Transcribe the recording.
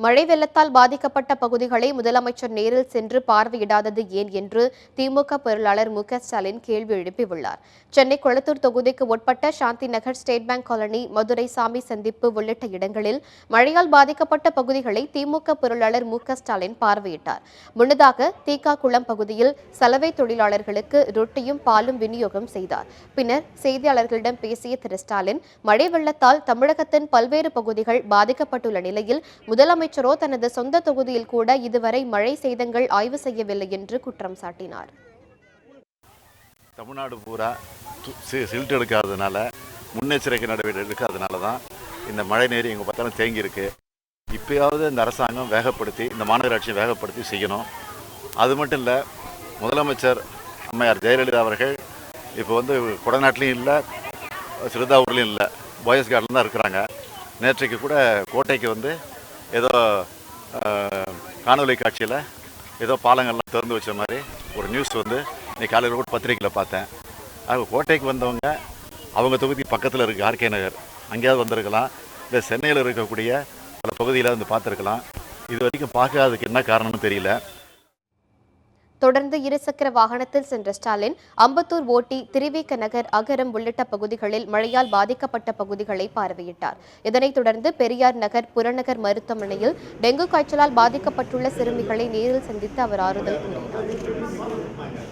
மழை வெள்ளத்தால் பாதிக்கப்பட்ட பகுதிகளை முதலமைச்சர் நேரில் சென்று பார்வையிடாதது ஏன் என்று திமுக பொருளாளர் மு க ஸ்டாலின் கேள்வி எழுப்பியுள்ளார். சென்னை கொளத்தூர் தொகுதிக்கு உட்பட்ட சாந்தி நகர், ஸ்டேட் பேங்க் காலனி, மதுரை சாமி சந்திப்பு உள்ளிட்ட இடங்களில் மழையால் பாதிக்கப்பட்ட பகுதிகளை திமுக பொருளாளர் மு க ஸ்டாலின் பார்வையிட்டார். முன்னதாக தீக்காக்குளம் பகுதியில் சலவை தொழிலாளர்களுக்கு ரொட்டியும் பாலும் விநியோகம் செய்தார். பின்னர் செய்தியாளர்களிடம் பேசிய திரு ஸ்டாலின், மழை வெள்ளத்தால் தமிழகத்தின் பல்வேறு பகுதிகள் பாதிக்கப்பட்டுள்ள நிலையில் முதலமைச்சரோ தனது சொந்த தொகுதியில் கூட இதுவரை மழை சேதங்கள் ஆய்வு செய்யவில்லை என்று குற்றம் சாட்டினார். தமிழ்நாடு பூரா சில்ட் எடுக்காததுனால, முன்னெச்சரிக்கை நடவடிக்கை எடுக்காதனால தான் இந்த மழை நீர் எங்கே பார்த்தாலும் தேங்கி இருக்கு. இப்பயாவது இந்த அரசாங்கம் வேகப்படுத்தி, இந்த மாநகராட்சியை வேகப்படுத்தி செய்யணும். அது மட்டும் இல்லை, முதலமைச்சர் அம்மையார் ஜெயலலிதா அவர்கள் இப்போ கொடநாட்டிலையும் இல்லை, சிறுதாவூர்லையும் இல்லை, பாய்ஸ் கார்டில் தான் இருக்கிறாங்க. நேற்றைக்கு கூட கோட்டைக்கு ஏதோ காணொலி காட்சியில் ஏதோ பாலங்கள்லாம் திறந்து வச்ச மாதிரி ஒரு நியூஸ் இன்னைக்கு காலையில் கூட பத்திரிகையில் பார்த்தேன். அவங்க கோட்டைக்கு வந்தவங்க அவங்க தொகுதி பக்கத்தில் இருக்குது ஆர்கே நகர், அங்கேயாவது வந்திருக்கலாம், இல்லை சென்னையில் இருக்கக்கூடிய பல பகுதியில் பார்த்துருக்கலாம். இது வரைக்கும் பார்க்காததுக்கு என்ன காரணம்னு தெரியல. தொடர்ந்து இருசக்கர வாகனத்தில் சென்ற ஸ்டாலின் அம்பத்தூர், ஓட்டி, திருவிக நகர், அகரம் உள்ளிட்ட பகுதிகளில் மழையால் பாதிக்கப்பட்ட பகுதிகளை பார்வையிட்டார். இதனைத் தொடர்ந்து பெரியார் நகர், புறநகர் மருத்துவமனையில் டெங்கு காய்ச்சலால் பாதிக்கப்பட்டுள்ள சிறுமிகளை நேரில் சந்தித்து அவர் ஆறுதல் கூறினார்.